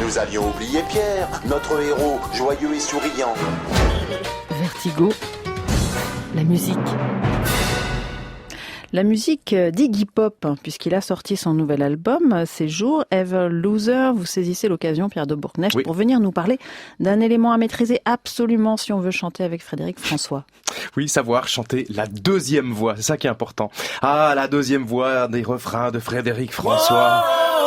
Nous allions oublier Pierre, notre héros, joyeux et souriant. Vertigo, la musique. La musique d'Iggy Pop, puisqu'il a sorti son nouvel album ces jours, Ever Loser. Vous saisissez l'occasion, Pierre de Bourknecht, pour venir nous parler d'un élément à maîtriser absolument si on veut chanter avec Frédéric François. Oui, savoir chanter la deuxième voix, c'est ça qui est important. Ah, la deuxième voix des refrains de Frédéric François.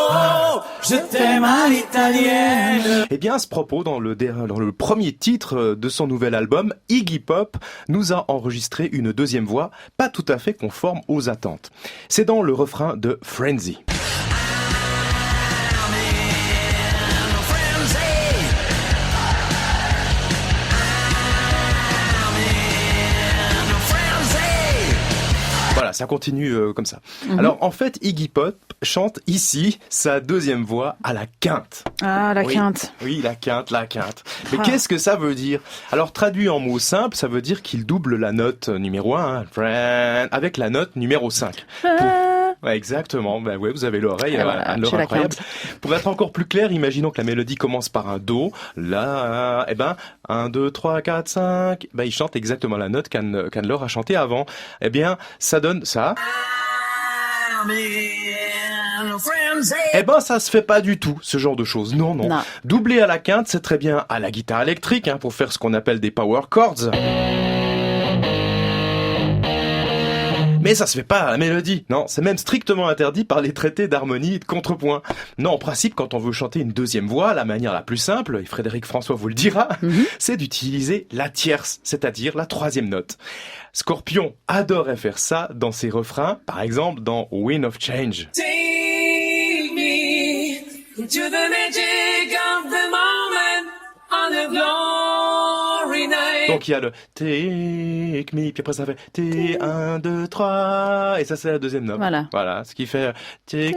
Oh, je t'aime à l'italienne. Eh bien, à ce propos, dans le premier titre de son nouvel album, Iggy Pop nous a enregistré une deuxième voix pas tout à fait conforme aux attentes. C'est dans le refrain de Frenzy. Voilà, ça continue comme ça. Alors, en fait, Iggy Pop chante ici sa deuxième voix à la quinte. Ah, la quinte. Oui, la quinte. Mais qu'est-ce que ça veut dire? Alors, traduit en mots simples, ça veut dire qu'il double la note numéro 1, avec la note numéro 5. Ouais, exactement. Ben ouais, vous avez l'oreille, l'oreille incroyable. Pour être encore plus clair, imaginons que la mélodie commence par un do. Là, 1, 2, 3, 4, 5. Ben, il chante exactement la note qu'Anne-Laure a chanté avant. Eh bien, ça donne ça. Eh ben, ça se fait pas du tout, ce genre de choses. Non. Doubler à la quinte, c'est très bien à la guitare électrique, pour faire ce qu'on appelle des power chords. Mais ça se fait pas à la mélodie. Non, c'est même strictement interdit par les traités d'harmonie et de contrepoint. Non, en principe, quand on veut chanter une deuxième voix, la manière la plus simple, et Frédéric François vous le dira, c'est d'utiliser la tierce, c'est-à-dire la troisième note. Scorpion adorait faire ça dans ses refrains, par exemple dans Wind of Change. Take me into the magic of the moment on the glory night. Donc il y a le take me, puis après ça fait T, 1, 2, 3, et ça c'est la deuxième note. Voilà, ce qui fait take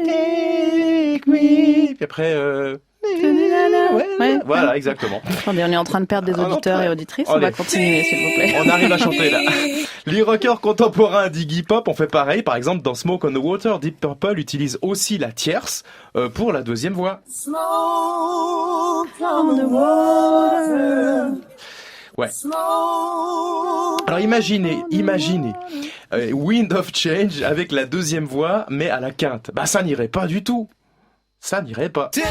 me, puis après voilà, exactement. Attendez, on est en train de perdre des auditeurs et auditrices. On va continuer, s'il vous plaît. On arrive à chanter là. Les rockers contemporains d'Iggy Pop ont fait pareil. Par exemple, dans Smoke on the Water, Deep Purple utilise aussi la tierce pour la deuxième voix. Smoke on the water. Ouais. Alors imaginez, Wind of Change avec la deuxième voix, mais à la quinte. Bah ça n'irait pas du tout. Ça n'irait pas. Take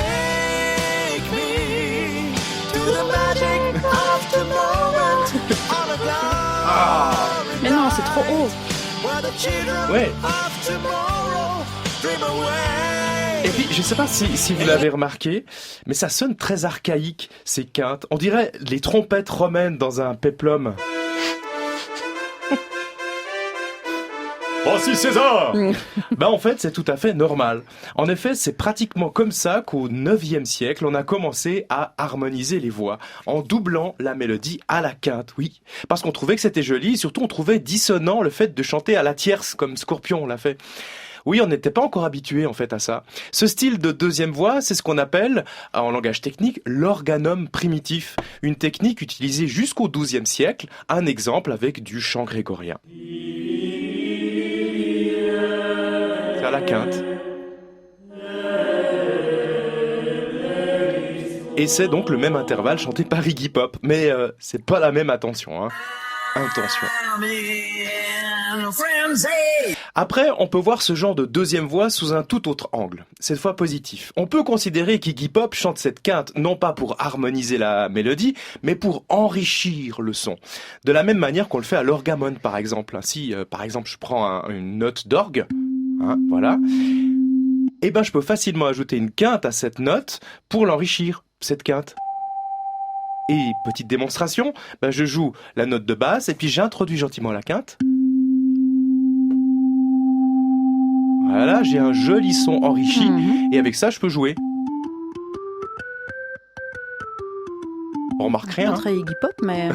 me to the magic of the moment on the glory. Mais non, c'est trop haut. Ouais. Of tomorrow, dream away. Et puis, je sais pas si vous l'avez remarqué, mais ça sonne très archaïque, ces quintes. On dirait les trompettes romaines dans un péplum. Voici César! En fait, c'est tout à fait normal. En effet, c'est pratiquement comme ça qu'au 9e siècle, on a commencé à harmoniser les voix, en doublant la mélodie à la quinte, oui. Parce qu'on trouvait que c'était joli, et surtout on trouvait dissonant le fait de chanter à la tierce, comme Scorpion l'a fait. Oui, on n'était pas encore habitué en fait à ça. Ce style de deuxième voix, c'est ce qu'on appelle, en langage technique, l'organum primitif. Une technique utilisée jusqu'au XIIe siècle. Un exemple avec du chant grégorien. C'est à la quinte. Et c'est donc le même intervalle chanté par Iggy Pop. Mais c'est pas la même intention, Intention. Après, on peut voir ce genre de deuxième voix sous un tout autre angle, cette fois positif. On peut considérer qu'Iggy Pop chante cette quinte non pas pour harmoniser la mélodie, mais pour enrichir le son. De la même manière qu'on le fait à l'orgamon, par exemple. Si, par exemple, je prends une note d'orgue, voilà, et je peux facilement ajouter une quinte à cette note pour l'enrichir, cette quinte. Et petite démonstration, je joue la note de basse et puis j'introduis gentiment la quinte. Voilà, j'ai un joli son enrichi et avec ça, je peux jouer. On remarque rien. Pas très Iggy Pop, mais...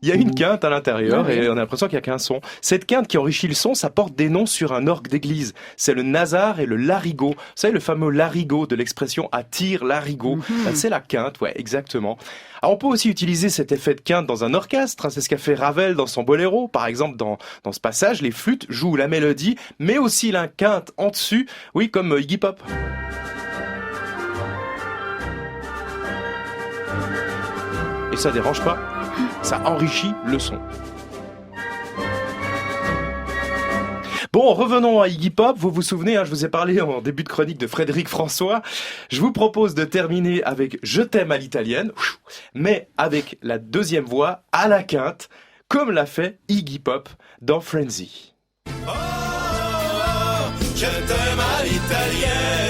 Il y a une quinte à l'intérieur et on a l'impression qu'il n'y a qu'un son. Cette quinte qui enrichit le son, ça porte des noms sur un orgue d'église. C'est le nasard et le larigot. Vous savez, le fameux larigot de l'expression « attire larigot ». C'est la quinte, ouais, exactement. Alors, on peut aussi utiliser cet effet de quinte dans un orchestre. C'est ce qu'a fait Ravel dans son boléro. Par exemple, dans ce passage, les flûtes jouent la mélodie, mais aussi la quinte en dessus. Oui, comme Iggy Pop. ça dérange pas. Ça enrichit le son. Bon, revenons à Iggy Pop. Vous vous souvenez, je vous ai parlé en début de chronique de Frédéric François. Je vous propose de terminer avec Je t'aime à l'italienne, mais avec la deuxième voix à la quinte, comme l'a fait Iggy Pop dans Frenzy. Oh, je t'aime à l'italienne.